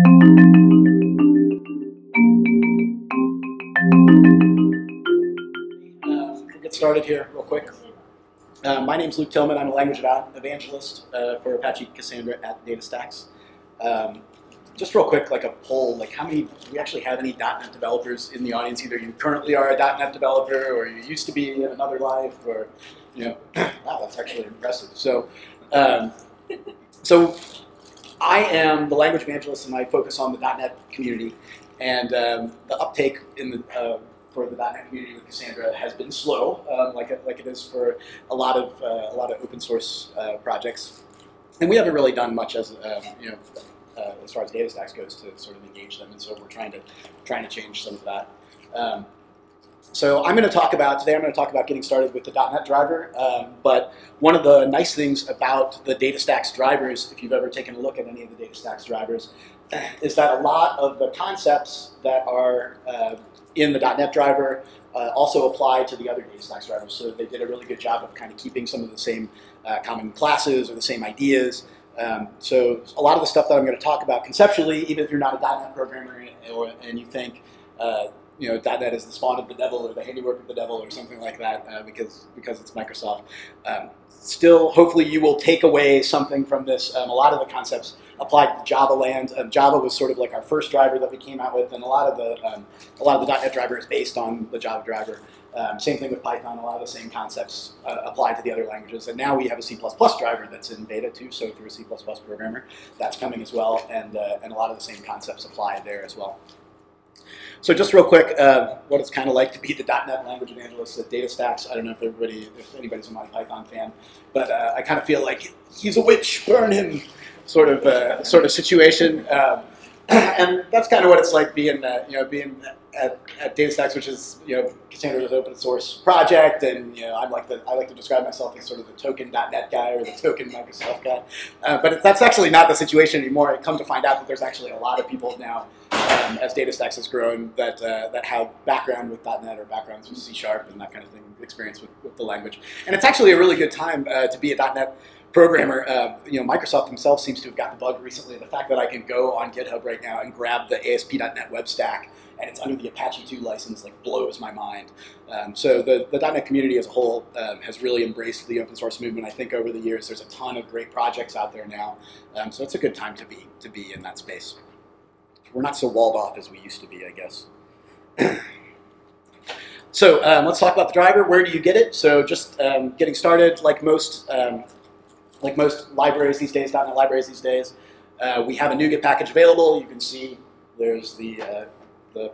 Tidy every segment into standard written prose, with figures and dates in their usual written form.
We'll get started here real quick. My name's Luke Tillman. I'm a language evangelist for Apache Cassandra at DataStax. Just real quick, like a poll, like how many, do we actually have any .NET developers in the audience? Either you currently are a .NET developer, or you used to be in another life, or, you know, wow, that's actually impressive. So, I am the language evangelist, and I focus on the .NET community. And the uptake in the for the .NET community with Cassandra has been slow, like it is for a lot of open source projects. And we haven't really done much as as far as DataStax goes to sort of engage them, and so we're trying to change some of that. So today I'm going to talk about getting started with the .NET driver. But one of the nice things about the DataStax drivers, if you've ever taken a look at any of the DataStax drivers, is that a lot of the concepts that are in the .NET driver also apply to the other DataStax drivers. So they did a really good job of kind of keeping some of the same common classes or the same ideas. So a lot of the stuff that I'm going to talk about conceptually, even if you're not a .NET programmer and you think .NET is the spawn of the devil or the handiwork of the devil or something like that because it's Microsoft, still hopefully you will take away something from this. A lot of the concepts applied to Java land. Java was sort of like our first driver that we came out with, and a lot of the .NET driver is based on the Java driver. Same thing with Python. A lot of the same concepts apply to the other languages. And now we have a C++ driver that's in beta too, so through a C++ programmer, that's coming as well, and a lot of the same concepts apply there as well. So just real quick, what it's kind of like to be the .NET language evangelist at DataStax. I don't know if anybody's a Monty Python fan, but I kind of feel like he's a witch, burn him, sort of situation. And that's kind of what it's like being at DataStax, which is Cassandra's open source project, and I like to describe myself as sort of the token .NET guy or the token Microsoft guy. But that's actually not the situation anymore. I come to find out that there's actually a lot of people now, as DataStax has grown, that have background with .NET or backgrounds with C# and that kind of thing, experience with the language. And it's actually a really good time to be a .NET programmer. Microsoft themselves seems to have got the bug recently. The fact that I can go on GitHub right now and grab the ASP.NET web stack, and it's under the Apache 2 license, like blows my mind. So the .NET community as a whole has really embraced the open source movement. I think over the years there's a ton of great projects out there now. So it's a good time to be in that space. We're not so walled off as we used to be, I guess. So let's talk about the driver. Where do you get it? So just getting started, like most libraries these days, .NET libraries these days, we have a NuGet package available. You can see there's the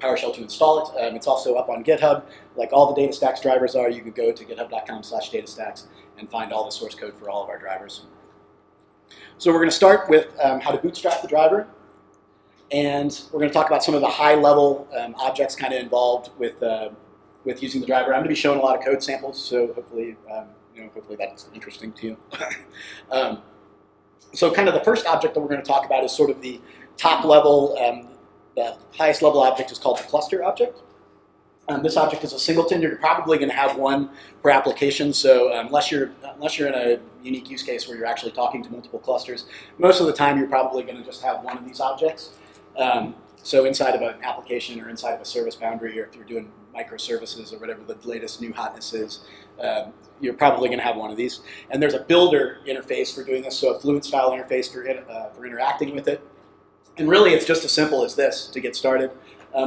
PowerShell to install it. It's also up on GitHub. Like all the DataStax drivers are, you can go to github.com/datastax and find all the source code for all of our drivers. So we're going to start with how to bootstrap the driver. And we're going to talk about some of the high-level objects kind of involved with using the driver. I'm going to be showing a lot of code samples, so hopefully hopefully that's interesting to you. So kind of the first object that we're going to talk about is sort of the top level. The highest level object is called the cluster object. This object is a singleton. You're probably going to have one per application. So unless you're in a unique use case where you're actually talking to multiple clusters, most of the time you're probably going to just have one of these objects. So inside of an application or inside of a service boundary, or if you're doing microservices or whatever the latest new hotness is, you're probably going to have one of these. And there's a builder interface for doing this, so a fluent style interface for interacting with it. And really, it's just as simple as this to get started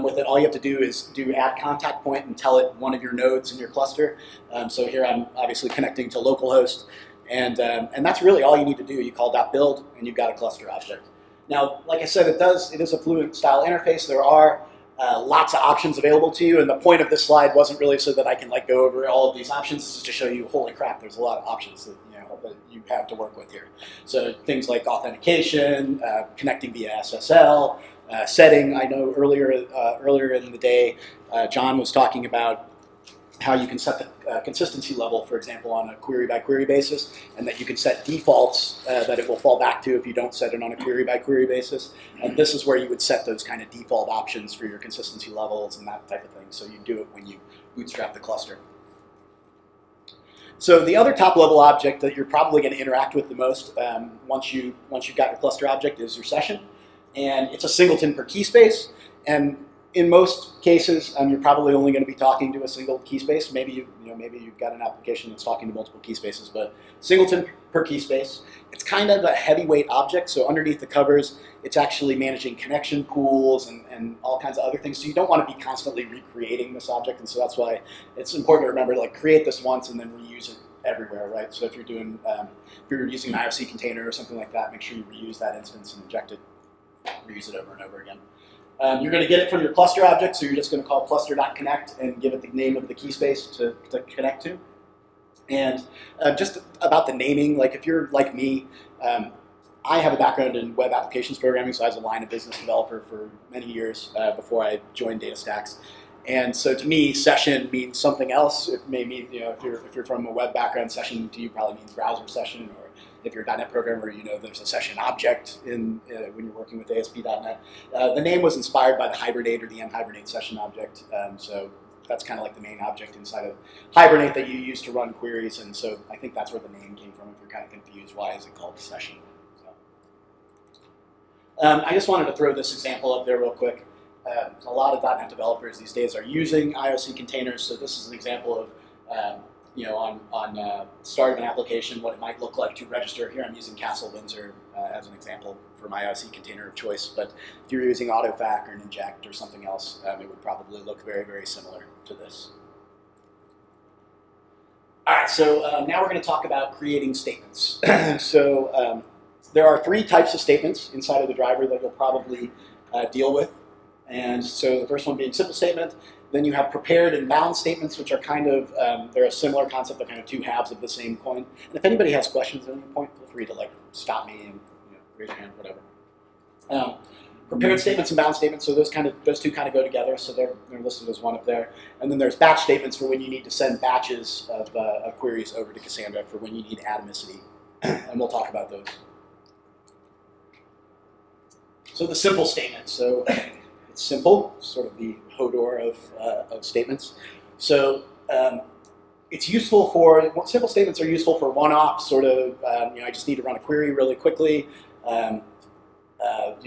with it. All you have to do is do add contact point and tell it one of your nodes in your cluster. So here I'm obviously connecting to localhost, and that's really all you need to do. You call .build, and you've got a cluster object. Now, like I said, it is a fluent style interface. There are lots of options available to you, and the point of this slide wasn't really so that I can go over all of these options. This is to show you, holy crap, there's a lot of options that you have to work with here. So things like authentication, connecting via SSL, setting. I know earlier in the day, John was talking about how you can set the consistency level, for example, on a query-by-query basis, and that you can set defaults that it will fall back to if you don't set it on a query-by-query basis. And this is where you would set those kind of default options for your consistency levels and that type of thing. So you do it when you bootstrap the cluster. So the other top-level object that you're probably going to interact with the most once you've got your cluster object is your session. And it's a singleton per key space. And in most cases, you're probably only going to be talking to a single key space. Maybe maybe you've got an application that's talking to multiple key spaces, but singleton per key space. It's kind of a heavyweight object, so underneath the covers, it's actually managing connection pools and all kinds of other things. So you don't want to be constantly recreating this object, and so that's why it's important to remember, like, create this once and then reuse it everywhere, right? So if you're doing, if you're using an IOC container or something like that, make sure you reuse that instance and inject it, reuse it over and over again. You're going to get it from your cluster object, so you're just going to call cluster.connect and give it the name of the key space to connect to. And just about the naming, like if you're like me, I have a background in web applications programming, so I was a line of business developer for many years before I joined DataStax. And so to me, session means something else. It may mean, if you're from a web background, session to you probably means browser session, or if you're a .NET programmer, there's a session object when you're working with ASP.NET. The name was inspired by the Hibernate or the mHibernate session object. So that's kind of like the main object inside of Hibernate that you use to run queries. And so I think that's where the name came from. If you're kind of confused, why is it called session? So, I just wanted to throw this example up there real quick. A lot of .NET developers these days are using IOC containers. So this is an example of on start of an application, what it might look like to register. Here I'm using Castle Windsor as an example for my IOC container of choice, but if you're using AutoFac or NuGet or something else, it would probably look very, very similar to this. All right, so now we're going to talk about creating statements. So there are 3 types of statements inside of the driver that you'll probably deal with. And so the first one being SimpleStatement. Then you have prepared and bound statements, which are kind of, they're a similar concept, they're kind of 2 halves of the same coin. And if anybody has questions at any point, feel free to stop me and raise your hand, whatever. Prepared statements and bound statements, so those 2 kind of go together, so they're listed as one up there. And then there's batch statements for when you need to send batches of queries over to Cassandra for when you need atomicity. And we'll talk about those. So the simple statement. So it's simple, sort of the Hodor of statements. So it's useful for, simple statements are useful for one-off sort of, I just need to run a query really quickly.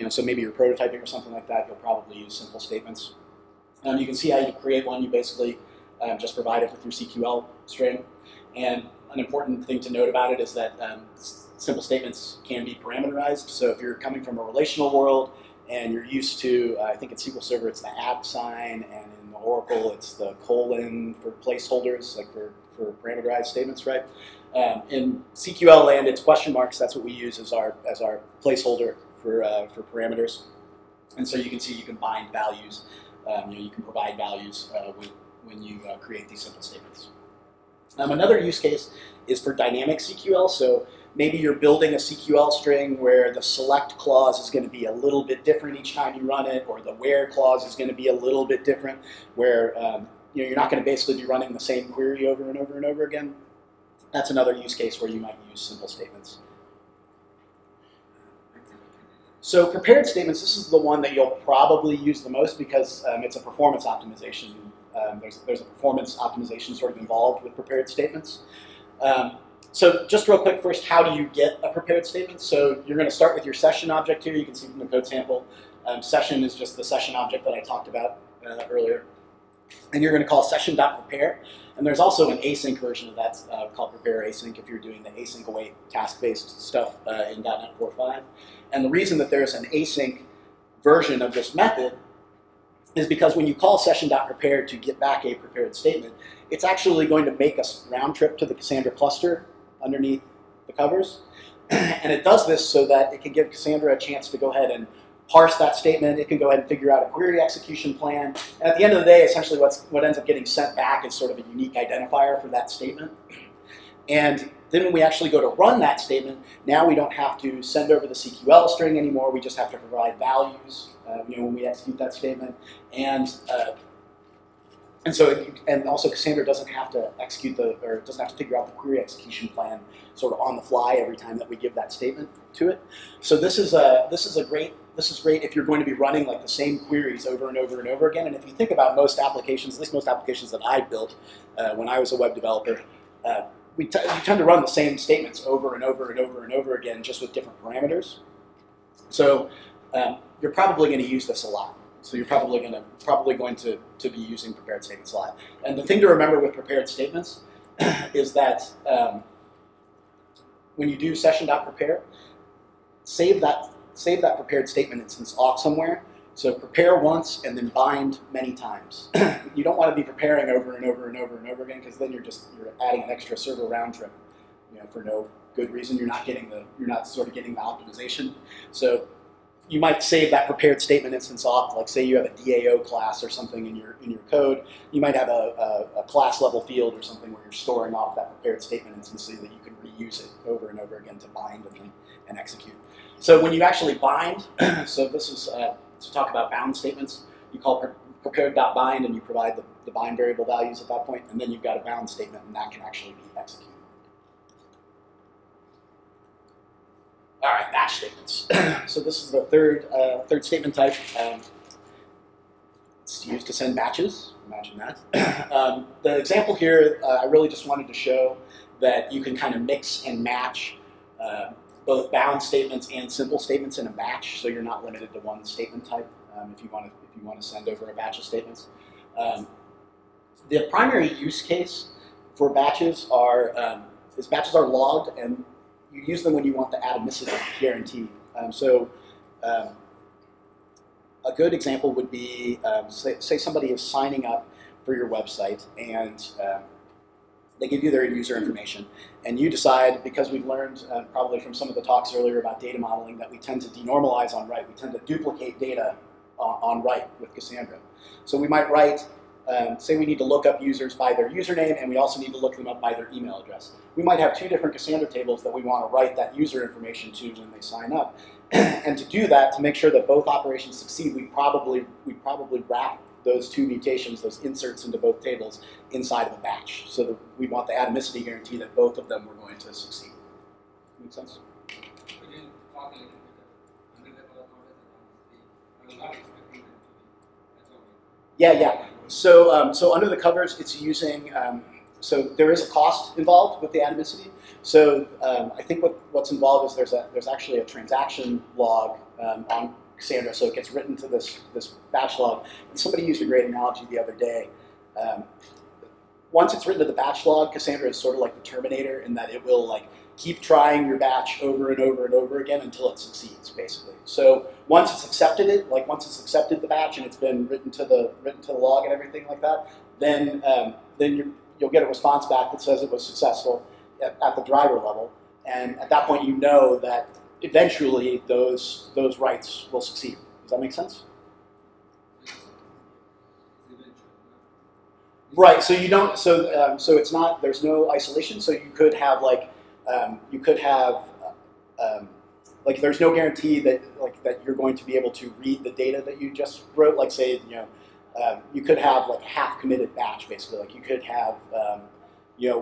So maybe you're prototyping or something like that, you'll probably use simple statements. You can see how you create one. You basically just provide it with your CQL string. And an important thing to note about it is that simple statements can be parameterized. So if you're coming from a relational world, and you're used to, I think in SQL Server it's the @ sign, and in Oracle it's the colon for placeholders, like for parameterized statements, right? In CQL land it's question marks. That's what we use as our placeholder for parameters. And so you can see you can bind values. You can provide values when you create these simple statements. Another use case is for dynamic CQL. So maybe you're building a CQL string where the select clause is going to be a little bit different each time you run it, or the where clause is going to be a little bit different, where you're not going to basically be running the same query over and over and over again. That's another use case where you might use simple statements. So prepared statements, this is the one that you'll probably use the most because it's a performance optimization. There's a performance optimization sort of involved with prepared statements. So just real quick first, how do you get a prepared statement? So you're going to start with your session object here. You can see from the code sample. Session is just the session object that I talked about earlier. And you're going to call session.prepare. And there's also an async version of that called prepare async if you're doing the async await task-based stuff in .NET 4.5. And the reason that there's an async version of this method is because when you call session.prepare to get back a prepared statement, it's actually going to make a round trip to the Cassandra cluster underneath the covers. And it does this so that it can give Cassandra a chance to go ahead and parse that statement. It can go ahead and figure out a query execution plan. And at the end of the day, essentially what ends up getting sent back is sort of a unique identifier for that statement. And then when we actually go to run that statement, now we don't have to send over the CQL string anymore. We just have to provide values when we execute that statement. And also Cassandra doesn't have to doesn't have to figure out the query execution plan sort of on the fly every time that we give that statement to it. So this is great if you're going to be running like the same queries over and over and over again. And if you think about most applications, at least most applications that I built when I was a web developer, you tend to run the same statements over and over and over and over again, just with different parameters. So you're probably going to use this a lot. So you're probably going to be using prepared statements a lot. And the thing to remember with prepared statements is that when you do session.prepare, save that prepared statement instance off somewhere. So prepare once and then bind many times. You don't want to be preparing over and over and over and over again, because then you're adding an extra server round trip, for no good reason. You're not sort of getting the optimization. So you might save that prepared statement instance off. Like say you have a DAO class or something in your code, you might have a class level field or something where you're storing off that prepared statement instance so that you can reuse it over and over again to bind and execute. So when you actually bind, so this is to talk about bound statements, you call prepared.bind and you provide the bind variable values at that point, and then you've got a bound statement and that can actually be executed. All right, batch statements. So this is the third statement type. It's used to send batches. Imagine that. The example here, I really just wanted to show that you can kind of mix and match both bound statements and simple statements in a batch, so you're not limited to one statement type if you want to send over a batch of statements. The primary use case for batches is batches are logged, and you use them when you want the atomicity guarantee. A good example would be, say somebody is signing up for your website, and they give you their user information, and you decide, because we've learned probably from some of the talks earlier about data modeling, that we tend to denormalize on write. We tend to duplicate data on write with Cassandra. So we might write, say we need to look up users by their username, and we also need to look them up by their email address. We might have two different Cassandra tables that we want to write that user information to when they sign up. And to do that, to make sure that both operations succeed, we probably wrap those two mutations, those inserts into both tables, inside of a batch. So that we want the atomicity guarantee that both of them were going to succeed. Make sense? Yeah. So under the covers, it's using. So there is a cost involved with the atomicity. So I think what's involved is there's actually a transaction log on Cassandra, so it gets written to this batch log. And somebody used a great analogy the other day. Once it's written to the batch log, Cassandra is sort of like the Terminator in that it will keep trying your batch over and over and over again until it succeeds, basically. So once it's accepted once it's accepted the batch and it's been written to the log and everything like that, then you'll get a response back that says it was successful at the driver level, and at that point you know that eventually those writes will succeed. Does that make sense? Right. So you don't. So it's not. There's no isolation. So you could have there's no guarantee that that you're going to be able to read the data that you just wrote. Like say you could have half committed batch basically. You could have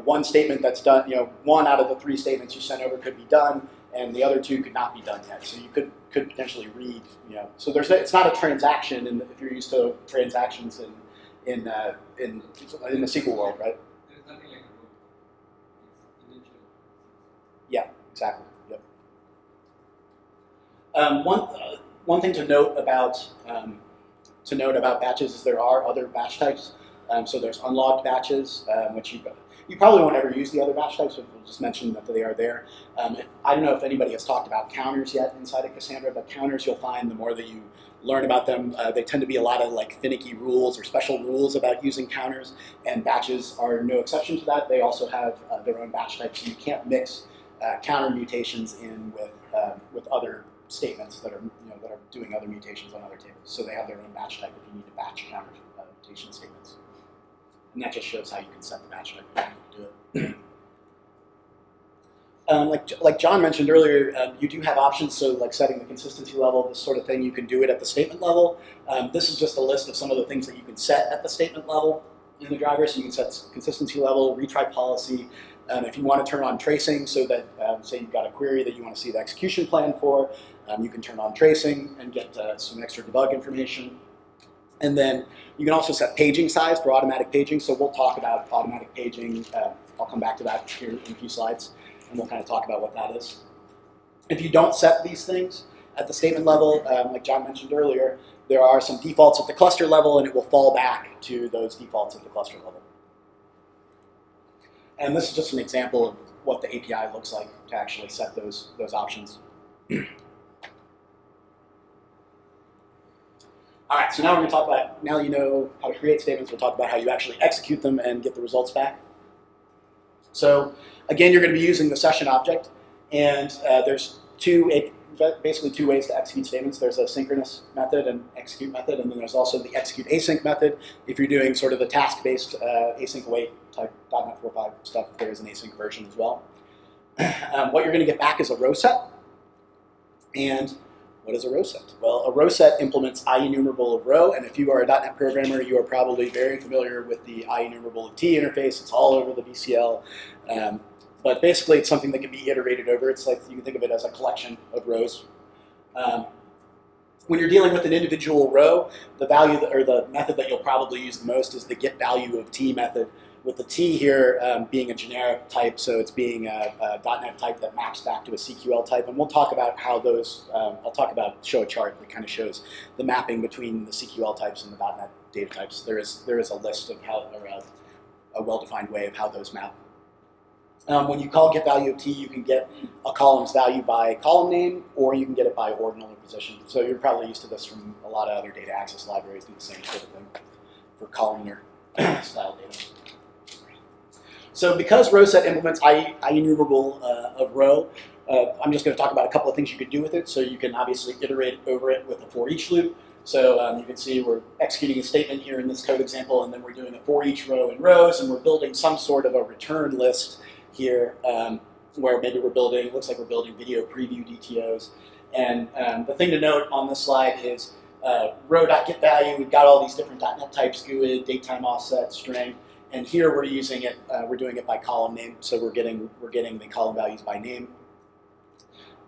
one statement that's done. One out of the three statements you sent over could be done, and the other two could not be done yet. So you could potentially read. So it's not a transaction if you're used to transactions in the SQL world, right? There's nothing like a rule. It's initial. Yeah, exactly. Yep. One thing to note about batches is there are other batch types. So there's unlogged batches, which you probably won't ever use the other batch types, but we'll just mention that they are there. I don't know if anybody has talked about counters yet inside of Cassandra, but counters you'll find the more that you learn about them, they tend to be a lot of finicky rules or special rules about using counters, and batches are no exception to that. They also have their own batch types, so you can't mix counter mutations in with other statements that are doing other mutations on other tables. So they have their own batch type if you need to batch counter mutation statements. And that just shows how you can set the batch type if you do it. Like John mentioned earlier, you do have options, so setting the consistency level, this sort of thing, you can do it at the statement level. This is just a list of some of the things that you can set at the statement level in the driver. So you can set consistency level, retry policy. If you want to turn on tracing so that, say you've got a query that you want to see the execution plan for, you can turn on tracing and get some extra debug information. And then you can also set paging size for automatic paging. So we'll talk about automatic paging. I'll come back to that here in a few slides, and we'll kind of talk about what that is. If you don't set these things, At the statement level, like John mentioned earlier, there are some defaults at the cluster level, and it will fall back to those defaults at the cluster level. And this is just an example of what the API looks like to actually set those options. All right, so now we're going to talk about, now you know how to create statements, we'll talk about how you actually execute them and get the results back. So again, you're going to be using the session object, and there's basically two ways to execute statements. There's a synchronous method and execute method, and then there's also the execute async method. If you're doing sort of the task-based async await type .NET 4.5 stuff, there is an async version as well. What you're going to get back is a row set. And what is a row set? Well, a row set implements IEnumerable of row, and if you are a .NET programmer, you are probably very familiar with the IEnumerable of T interface. It's all over the VCL. But basically, it's something that can be iterated over. It's like, you can think of it as a collection of rows. When you're dealing with an individual row, the value or the method that you'll probably use the most is the get value of T method, with the T here being a generic type, so it's being a .NET type that maps back to a CQL type. And we'll talk about how those, show a chart that kind of shows the mapping between the CQL types and the .NET data types. There is a list of how, or a well-defined way of how those map. When you call get value of T, you can get a column's value by column name, or you can get it by ordinal or position. So you're probably used to this from a lot of other data access libraries, do the same sort of thing for columnar style data. So because row set implements IEnumerable of row, I'm just going to talk about a couple of things you could do with it. So you can obviously iterate over it with a for each loop. So you can see we're executing a statement here in this code example, and then we're doing a for each row in rows, and we're building some sort of a return list here, where maybe we're building, looks like we're building video preview DTOs. And the thing to note on this slide is row.getValue, we've got all these different .NET types, GUID, datetime offset, string, and here we're using it, we're doing it by column name, so we're getting the column values by name.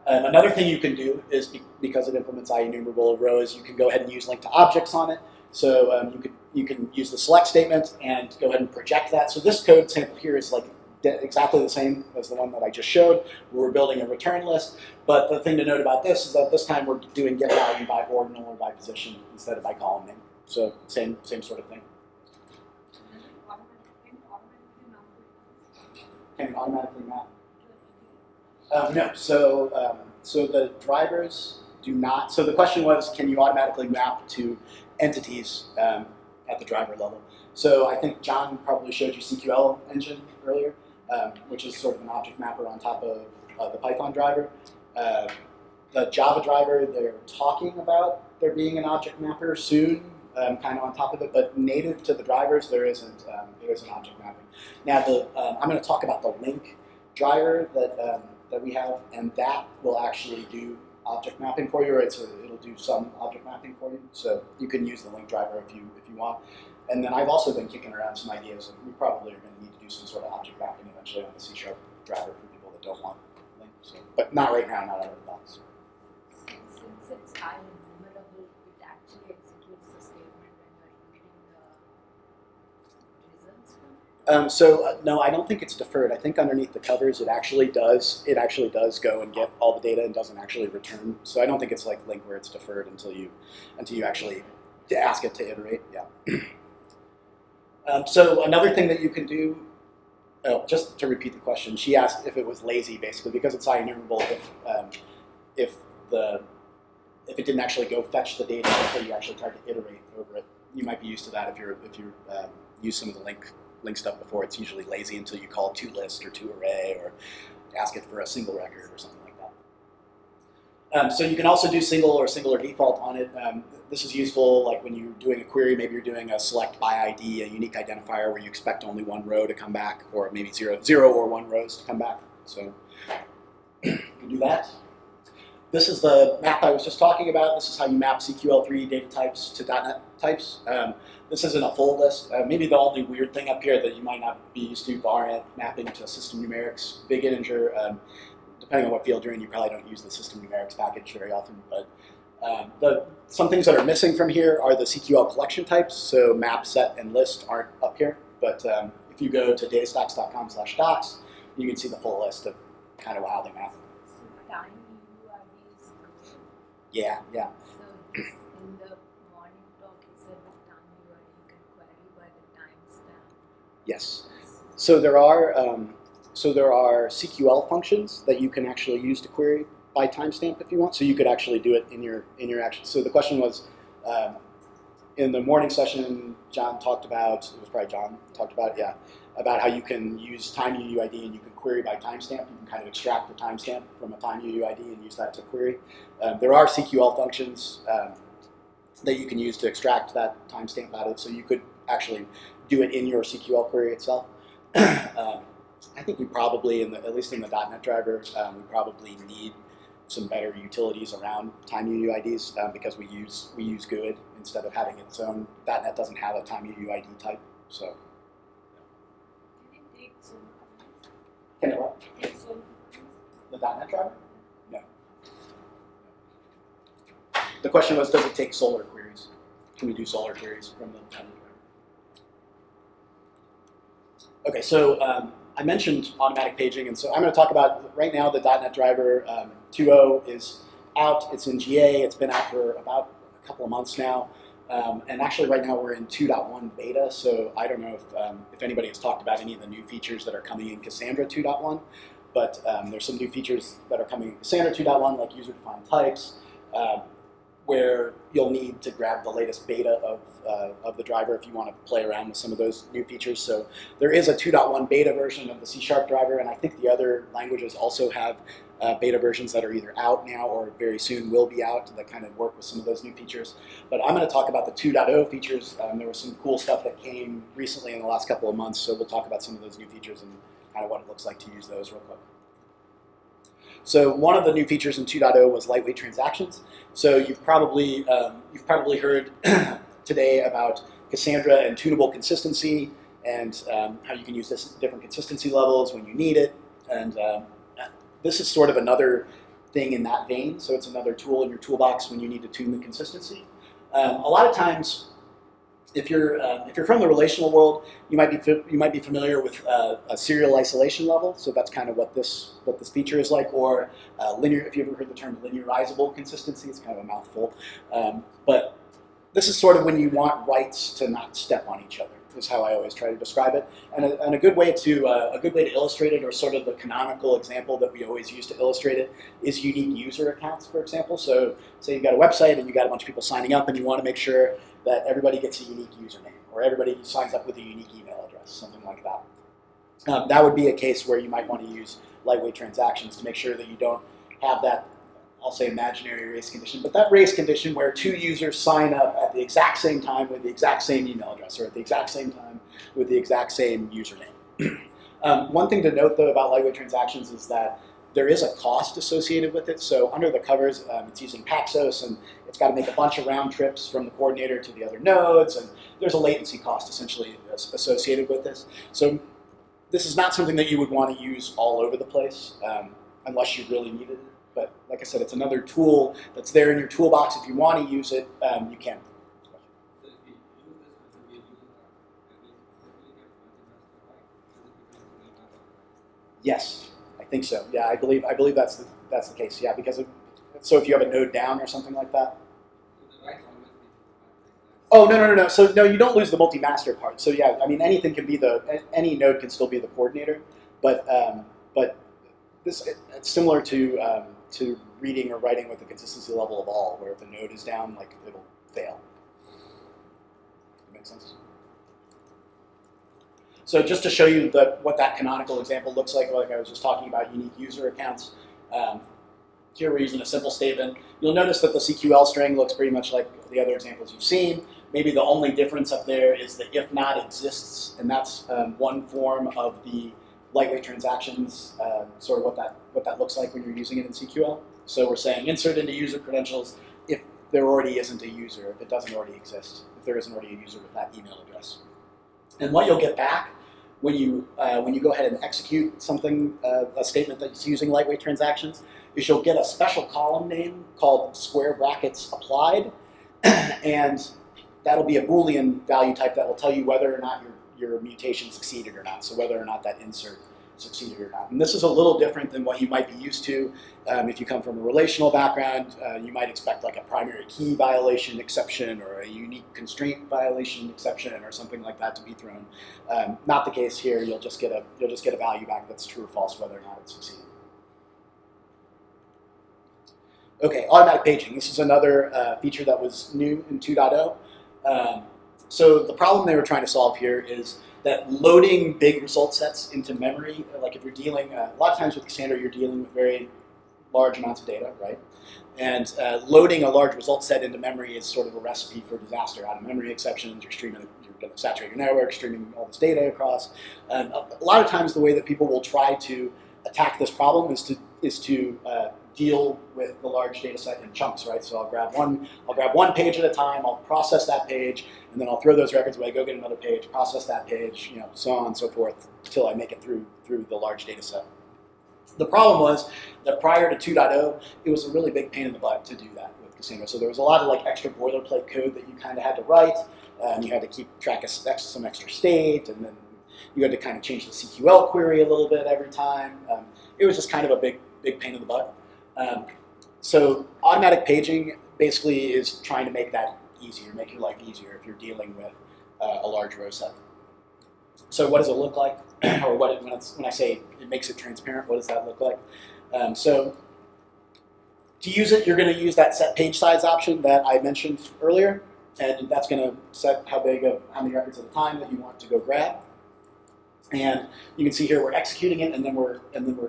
Another thing you can do is, because it implements IEnumerable of rows, you can go ahead and use LINQ to objects on it. So you can use the select statement and go ahead and project that. So this code sample here is like exactly the same as the one that I just showed. We're building a return list, but the thing to note about this is that this time we're doing get value by ordinal or by position instead of by column name. So same sort of thing. Can it automatically map? No. So the drivers do not. So the question was, can you automatically map to entities at the driver level? So I think John probably showed you CQL engine earlier, which is sort of an object mapper on top of the Python driver. The Java driver, they're talking about there being an object mapper soon, kind of on top of it, but native to the drivers, there isn't an object mapping. Now, I'm going to talk about the LINQ driver that we have, and that will actually do object mapping for you, or it'll do some object mapping for you. So you can use the LINQ driver if you want. And then I've also been kicking around some ideas, and we probably are going to need to do some sort of object mapping eventually on the C# driver for people that don't want LINQ. So, but not right now, not out of the box. Since it's IEnumerable, it actually executes the statement when you're reading the results from it? So no, I don't think it's deferred. I think underneath the covers, it actually does go and get all the data and doesn't actually return. So I don't think it's like LINQ where it's deferred until you actually ask it to iterate. Yeah. So another thing that you can do, just to repeat the question, she asked if it was lazy, basically, because it's IEnumerable. If it didn't actually go fetch the data until you actually tried to iterate over it, you might be used to that if you use some of the LINQ stuff before. It's usually lazy until you call toList or toArray or ask it for a single record or something like that. So you can also do single or default on it. This is useful like when you're doing a query, maybe you're doing a select by ID, a unique identifier where you expect only one row to come back, or maybe zero or one rows to come back. So you can do that. This is the map I was just talking about. This is how you map CQL3 data types to .NET types. This isn't a full list. Maybe the only weird thing up here that you might not be used to, bar mapping to system numerics, big integer. Depending on what field you're in, you probably don't use the system numerics package very often. But some things that are missing from here are the CQL collection types. So map, set, and list aren't up here. But if you go to datastax.com/docs, you can see the full list of kind of how they map. So time UID is Yeah, yeah. So this, in the morning talk, you said the time URL you can query by the timestamp. Yes. So there are CQL functions that you can actually use to query by timestamp if you want. So you could actually do it in your action. So the question was, in the morning session, John talked about, it was probably John talked about, yeah, about how you can use time UUID and you can query by timestamp. You can kind of extract the timestamp from a time UUID and use that to query. There are CQL functions that you can use to extract that timestamp out of it. So you could actually do it in your CQL query itself. I think we probably, at least in the .NET driver, we probably need some better utilities around time UUIDs because we use GUID instead of having its own. .NET doesn't have a time UUID type, so. Can it take some Can it what? take some The .NET driver? No. The question was, does it take Solr queries? Can we do Solr queries from the .NET driver? Okay, so I mentioned automatic paging, and so I'm going to talk about, right now, the .NET driver 2.0 is out. It's in GA. It's been out for about a couple of months now. And actually, right now, we're in 2.1 beta, so I don't know if anybody has talked about any of the new features that are coming in Cassandra 2.1, but there's some new features that are coming in Cassandra 2.1, like user-defined types, where you'll need to grab the latest beta of the driver if you want to play around with some of those new features. So there is a 2.1 beta version of the C# driver, and I think the other languages also have beta versions that are either out now or very soon will be out that kind of work with some of those new features. But I'm going to talk about the 2.0 features. There was some cool stuff that came recently in the last couple of months, so we'll talk about some of those new features and kind of what it looks like to use those real quick. So one of the new features in 2.0 was lightweight transactions. So you've probably heard today about Cassandra and tunable consistency and how you can use different consistency levels when you need it. And this is sort of another thing in that vein. So it's another tool in your toolbox when you need to tune the consistency. A lot of times, if you're from the relational world, you might be familiar with a serial isolation level. So that's kind of what this feature is like, or linear. If you ever heard the term linearizable consistency, it's kind of a mouthful. But this is sort of when you want writes to not step on each other. Is how I always try to describe it. And a good way to illustrate it, or sort of the canonical example that we always use to illustrate it, is unique user accounts, for example. So say you've got a website and you've got a bunch of people signing up, and you want to make sure that everybody gets a unique username, or everybody signs up with a unique email address, something like that. That would be a case where you might want to use lightweight transactions to make sure that you don't have that, I'll say, imaginary race condition, but that race condition where two users sign up at the exact same time with the exact same email address, or at the exact same time with the exact same username. One thing to note, though, about lightweight transactions is that there is a cost associated with it. So under the covers, it's using Paxos, and it's got to make a bunch of round trips from the coordinator to the other nodes, and there's a latency cost essentially associated with this. So this is not something that you would want to use all over the place unless you really needed it. But like I said, it's another tool that's there in your toolbox. If you want to use it, you can. So if we use this method, we use that means definitely get multi-master right? Yes, I think so. Yeah, I believe that's the case. Yeah, because so if you have a node down or something like that. So the writes always be Oh, no. So no, you don't lose the multi-master part. So yeah, I mean, anything can be any node can still be the coordinator, but this it's similar to reading or writing with the consistency level of all, where if the node is down, like it'll fail. That makes sense. So just to show you what that canonical example looks like I was just talking about unique user accounts. Here we're using a simple statement. You'll notice that the CQL string looks pretty much like the other examples you've seen. Maybe the only difference up there is the if not exists, and that's one form of the lightweight transactions, sort of what that looks like when you're using it in CQL. So we're saying insert into user credentials if there already isn't a user, if it doesn't already exist, if there isn't already a user with that email address. And what you'll get back when you go ahead and execute something, a statement that's using lightweight transactions, is you'll get a special column name called square brackets applied, and that'll be a Boolean value type that will tell you whether or not your mutation succeeded or not, so whether or not that insert succeeded or not. And this is a little different than what you might be used to. If you come from a relational background, you might expect like a primary key violation exception or a unique constraint violation exception or something like that to be thrown. Not the case here. You'll just get a value back that's true or false whether or not it succeeded. Okay, automatic paging. This is another feature that was new in 2.0. So the problem they were trying to solve here is that loading big result sets into memory, like if you're dealing, a lot of times with Cassandra, you're dealing with very large amounts of data, right? And loading a large result set into memory is sort of a recipe for disaster. Out of memory exceptions, you're going to saturate your network, streaming all this data across. And a lot of times the way that people will try to attack this problem is to deal with the large data set in chunks, right? So I'll grab one page at a time, I'll process that page, and then I'll throw those records away, go get another page, process that page, so on and so forth, until I make it through the large data set. The problem was that prior to 2.0, it was a really big pain in the butt to do that with Cassandra. So there was a lot of like extra boilerplate code that you kind of had to write, and you had to keep track of some extra state, and then you had to kind of change the CQL query a little bit every time. It was just kind of a big pain in the butt. So automatic paging basically is trying to make that easier, make your life easier if you're dealing with a large row set. So what does it look like? Or when I say it makes it transparent, what does that look like? So to use it, you're going to use that set page size option that I mentioned earlier, and that's going to set how many records at a time that you want to go grab. And you can see here we're executing it, and then we're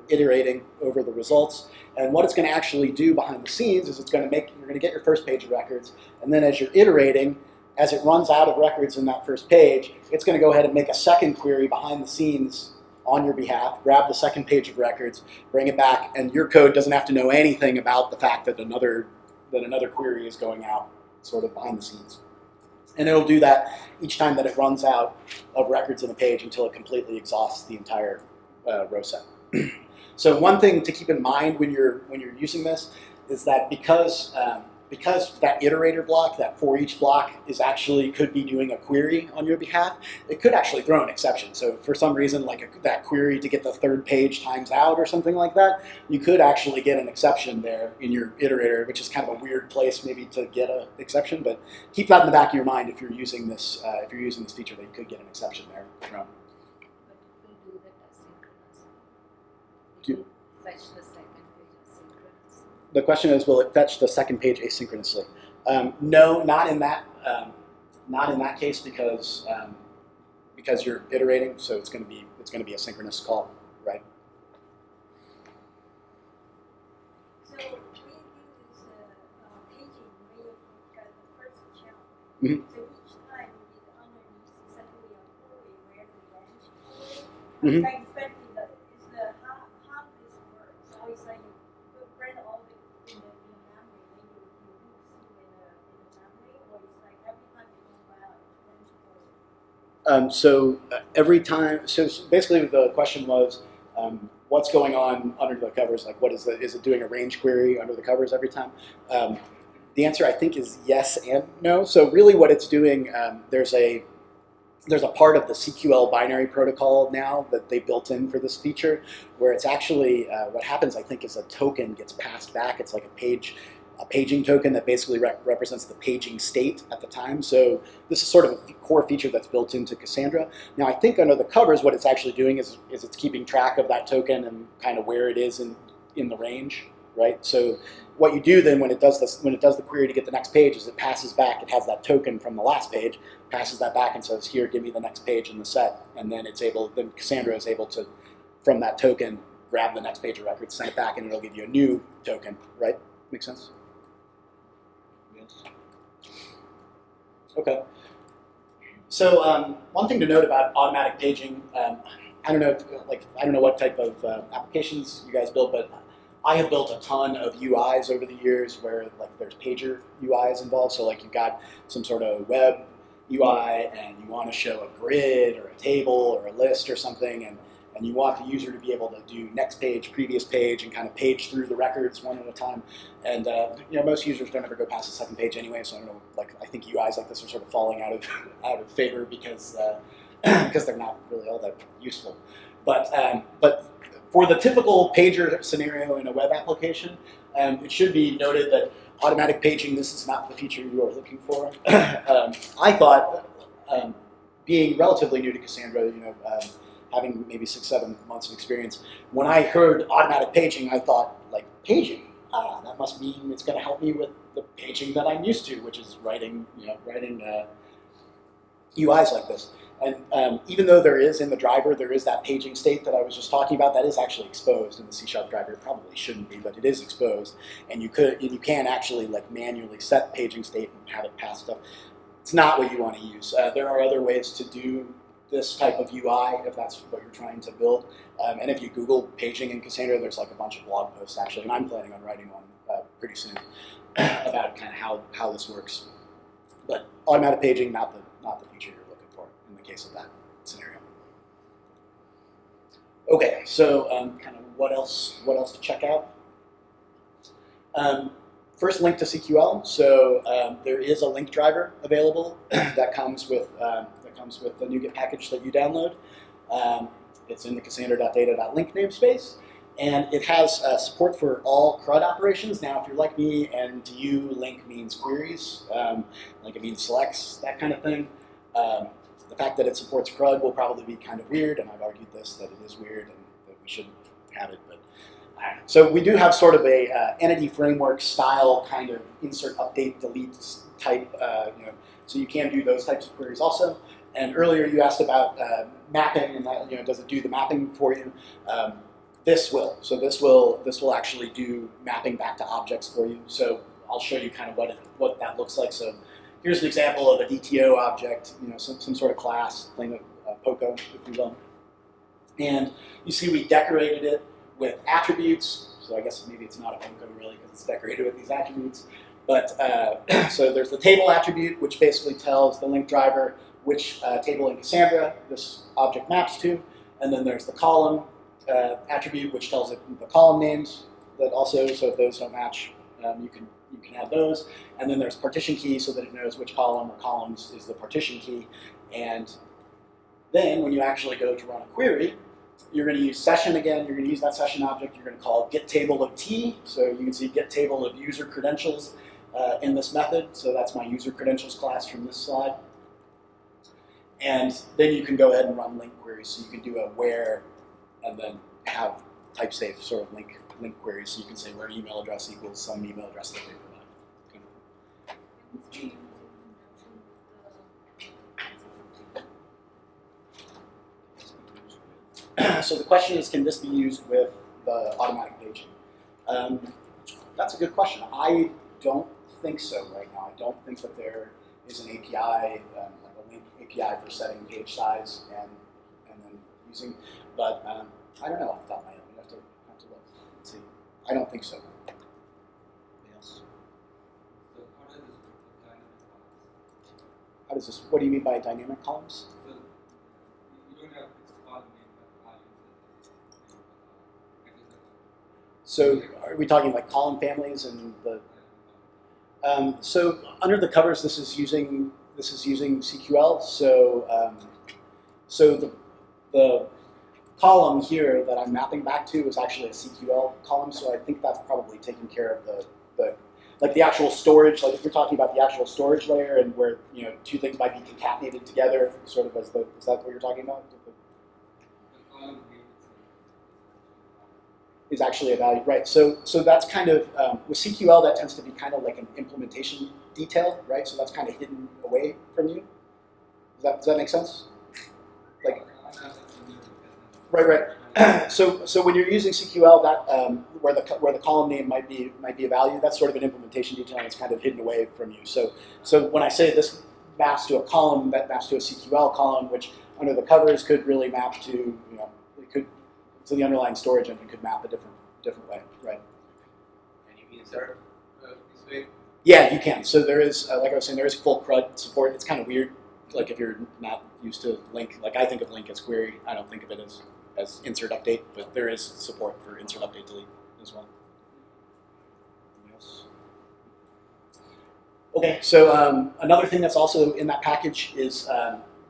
iterating over the results. And what it's going to actually do behind the scenes is you're going to get your first page of records, and then as you're iterating, as it runs out of records in that first page, it's going to go ahead and make a second query behind the scenes on your behalf, grab the second page of records, bring it back, and your code doesn't have to know anything about the fact that another query is going out sort of behind the scenes. And it'll do that each time that it runs out of records in a page until it completely exhausts the entire row set. So one thing to keep in mind when you're using this is that because that iterator block, that for each block, could be doing a query on your behalf, it could actually throw an exception. So for some reason, like that query to get the third page times out or something like that, you could actually get an exception there in your iterator, which is kind of a weird place maybe to get an exception. But keep that in the back of your mind if you're using this feature, that you could get an exception there from. Fetch the second page asynchronously. The question is, will it fetch the second page asynchronously? No, not in that case because you're iterating, so it's going to be a synchronous call, right? So we use paging when you got the first channel. Mm-hmm. So each time you need underneath exactly a query where the range is. Mm-hmm. I expected how this works. So it's like you print all the in memory, then you move in the memory, or it's like every time you go out, So basically the question was, what's going on under the covers? Like, is it doing a range query under the covers every time? The answer, I think, is yes and no. So really what it's doing, there's a part of the CQL binary protocol now that they built in for this feature, where it's actually, what happens, I think, is a token gets passed back. It's like a paging token that basically represents the paging state at the time. So this is sort of a core feature that's built into Cassandra. Now, I think under the covers, what it's actually doing is it's keeping track of that token and kind of where it is in the range, right? So what you do then when it does the query to get the next page is it passes back, it has that token from the last page, passes that back and says, here, give me the next page in the set. And then then Cassandra is able to, from that token, grab the next page of records, send it back, and it'll give you a new token, right? Make sense? Yes. Okay. So one thing to note about automatic paging, I don't know what type of applications you guys build, but I have built a ton of UIs over the years where like there's pager UIs involved. So like you've got some sort of web UI and you want to show a grid or a table or a list or something, and you want the user to be able to do next page, previous page, and kind of page through the records one at a time. And most users don't ever go past the second page anyway. So I don't know. Like I think UIs like this are sort of falling out of favor because they're not really all that useful. But for the typical pager scenario in a web application, it should be noted that automatic paging, this is not the feature you are looking for. I thought, being relatively new to Cassandra, having maybe 6-7 months of experience, when I heard automatic paging, I thought, like, paging? That must mean it's going to help me with the paging that I'm used to, which is writing UIs like this. And even though there is in the driver, there is that paging state that I was just talking about, that is actually exposed in the C# driver. It probably shouldn't be, but it is exposed. And you can actually like manually set paging state and have it pass stuff. It's not what you want to use. There are other ways to do this type of UI if that's what you're trying to build. And if you Google paging in Cassandra, there's like a bunch of blog posts actually, and I'm planning on writing one pretty soon about kind of how this works. But automatic paging, not the feature you're looking for in the case of that scenario. Okay, so kind of what else to check out? First, LINQ to CQL. So there is a LINQ driver available that comes with the NuGet package that you download. It's in the cassandra.data.link namespace, and it has support for all CRUD operations. Now, if you're like me and to you LINQ means queries, like it means selects, that kind of thing, the fact that it supports CRUD will probably be kind of weird, and I've argued this, that it is weird and that we shouldn't have it, but so we do have sort of a entity framework style kind of insert, update, delete type, so you can do those types of queries also. And earlier you asked about mapping, and that, does it do the mapping for you? This will. So this will actually do mapping back to objects for you. So I'll show you kind of what that looks like. So here's an example of a DTO object, some sort of class, plain POCO, if you will. And you see we decorated it with attributes. So I guess maybe it's not a POCO really because it's decorated with these attributes. But so there's the table attribute, which basically tells the LINQ driver which table in Cassandra this object maps to. And then there's the column attribute, which tells it the column names that also, so if those don't match, you can have those. And then there's partition key, so that it knows which column or columns is the partition key. And then when you actually go to run a query, you're going to use session again. You're going to use that session object. You're going to call get table of t. So you can see get table of user credentials in this method. So that's my user credentials class from this slide. And then you can go ahead and run LINQ queries. So you can do a where and then have type safe sort of LINQ queries. So you can say where email address equals some email address that they provide. So the question is, can this be used with the automatic paging? That's a good question. I don't think so right now. I don't think that there is an API, like a LINQ API for setting page size and then using, but I don't know off the top of my head. We have to look and see. I don't think so. Yes. So how does this work with dynamic columns? How does this? What do you mean by dynamic columns? So you don't have fixed column name, but So are we talking like column families and the? So under the covers, this is using CQL. So so the column here that I'm mapping back to is actually a CQL column. So I think that's probably taking care of the actual storage. Like if you're talking about the actual storage layer and where two things might be concatenated together, sort of is that what you're talking about? Is actually a value, right? So that's kind of with CQL, that tends to be kind of like an implementation detail, right? So that's kind of hidden away from you. Does that make sense? Like, right. So when you're using CQL, that where the column name might be a value, that's sort of an implementation detail, and it's kind of hidden away from you. So when I say this maps to a column, that maps to a CQL column, which under the covers could really map to it could. So the underlying storage engine could map a different way, right? Can you insert this way? Yeah, you can. So there is, like I was saying, there is full CRUD support. It's kind of weird, like if you're not used to LINQ. Like I think of LINQ as query. I don't think of it as insert update, but there is support for insert update delete as well. Yes. Okay, so another thing that's also in that package is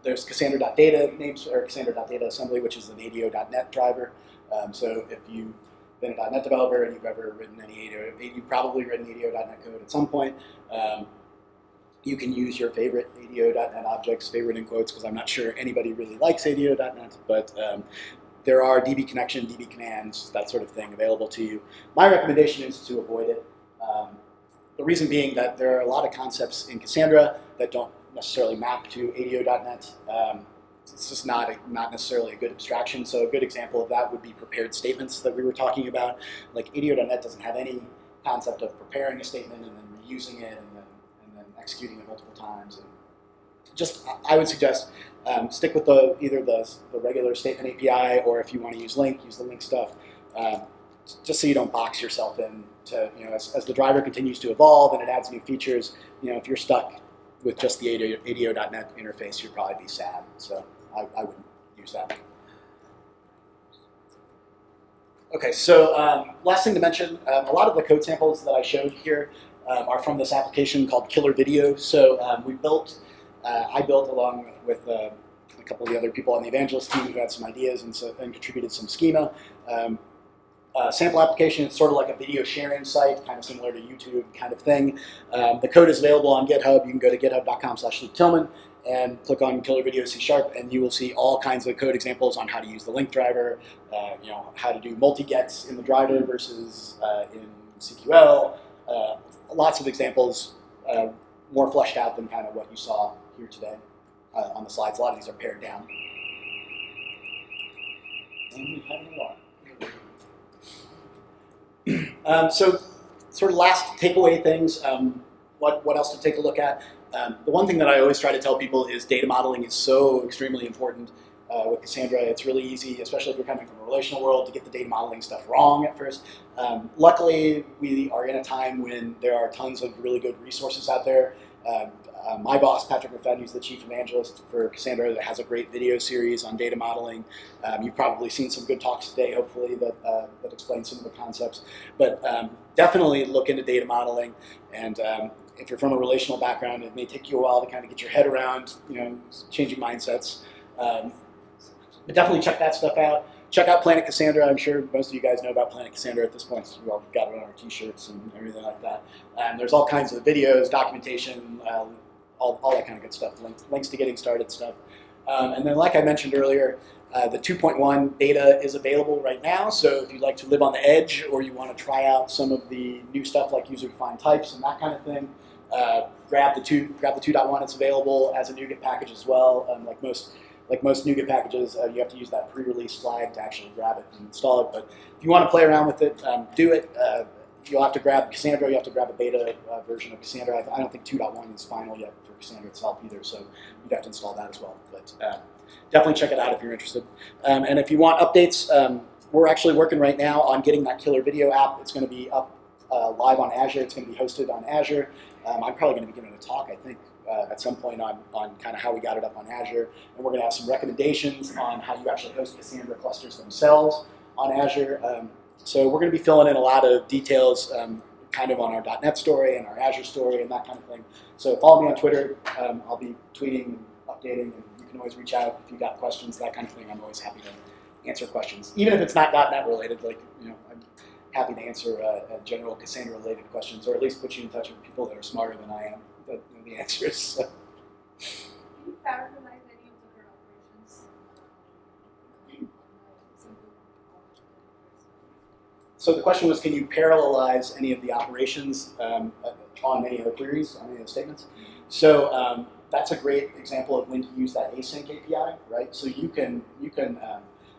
There's Cassandra.data names, or Cassandra.data assembly, which is an ADO.NET driver. So if you've been a .NET developer and you've ever written any ADO, you've probably written ADO.NET code at some point. You can use your favorite ADO.NET objects, favorite in quotes, because I'm not sure anybody really likes ADO.NET, but there are DB connection, DB commands, that sort of thing available to you. My recommendation is to avoid it. The reason being that there are a lot of concepts in Cassandra that don't necessarily map to ADO.NET. It's just not necessarily a good abstraction. So a good example of that would be prepared statements that we were talking about. Like ADO.NET doesn't have any concept of preparing a statement and then reusing it and then executing it multiple times. And just, I would suggest stick with either the regular statement API, or if you want to use LINQ, use the LINQ stuff, just so you don't box yourself in to, as the driver continues to evolve and it adds new features, if you're stuck with just the ADO.NET interface, you'd probably be sad. So I wouldn't use that. Okay, so last thing to mention, a lot of the code samples that I showed here are from this application called Killer Video. So I built along with a couple of the other people on the Evangelist team who had some ideas and contributed some schema. Sample application, it's sort of like a video sharing site, kind of similar to YouTube kind of thing. The code is available on GitHub. You can go to github.com/LukeTillman and click on Killer Video C#, and you will see all kinds of code examples on how to use the LINQ driver, how to do multi-gets in the driver versus in CQL. Lots of examples, more fleshed out than kind of what you saw here today on the slides. A lot of these are pared down. And we have a lot. So sort of last takeaway things, what else to take a look at. The one thing that I always try to tell people is data modeling is so extremely important with Cassandra. It's really easy, especially if you're coming from a relational world, to get the data modeling stuff wrong at first. Luckily, we are in a time when there are tons of really good resources out there. My boss, Patrick McFadden, who's the chief evangelist for Cassandra, that has a great video series on data modeling. You've probably seen some good talks today, hopefully, that explain some of the concepts. But definitely look into data modeling. And if you're from a relational background, it may take you a while to kind of get your head around, changing mindsets. But definitely check that stuff out. Check out Planet Cassandra. I'm sure most of you guys know about Planet Cassandra at this point. We've all got it on our t-shirts and everything like that. There's all kinds of videos, documentation, all that kind of good stuff, links to getting started stuff. And then like I mentioned earlier, the 2.1 beta is available right now, so if you'd like to live on the edge or you want to try out some of the new stuff like user-defined types and that kind of thing, grab the 2.1. It's available as a NuGet package as well. Like most NuGet packages, you have to use that pre-release flag to actually grab it and install it. But if you want to play around with it, do it. You'll have to grab Cassandra. You have to grab a beta version of Cassandra. I don't think 2.1 is final yet for Cassandra itself either, so you'd have to install that as well. But definitely check it out if you're interested. And if you want updates, we're actually working right now on getting that Killer Video app. It's going to be up live on Azure. It's going to be hosted on Azure. I'm probably going to be giving a talk, I think, at some point on kind of how we got it up on Azure. And we're going to have some recommendations on how you actually host Cassandra clusters themselves on Azure. So we're going to be filling in a lot of details kind of on our .NET story and our Azure story and that kind of thing. So follow me on Twitter. I'll be tweeting and updating, and you can always reach out if you've got questions, that kind of thing. I'm always happy to answer questions. Even if it's not .NET related, like, I'm happy to answer general Cassandra related questions, or at least put you in touch with people that are smarter than I am that know the answers. So. Can you parallelize any of the current operations on simple? So the question was, can you parallelize any of the operations on any of the queries, on any of the statements? So that's a great example of when to use that async API, right? So you can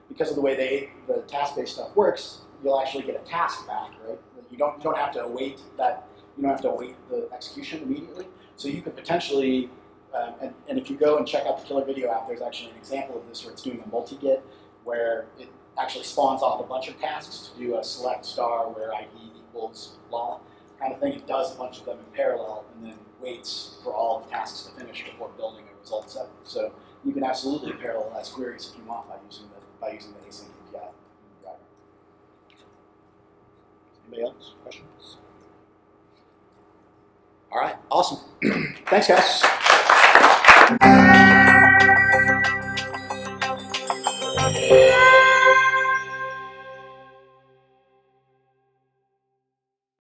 because of the way the task-based stuff works, you'll actually get a task back, right? You don't have to await that. You don't have to await the execution immediately. So you could potentially, and if you go and check out the Killer Video app, there's actually an example of this where it's doing a multi-get, where it actually spawns off a bunch of tasks to do a select star where ID equals blah kind of thing. It does a bunch of them in parallel and then waits for all the tasks to finish before building a result set. So you can absolutely parallelize queries if you want by using the async API. Anybody else? Questions? All right, awesome. Thanks, guys.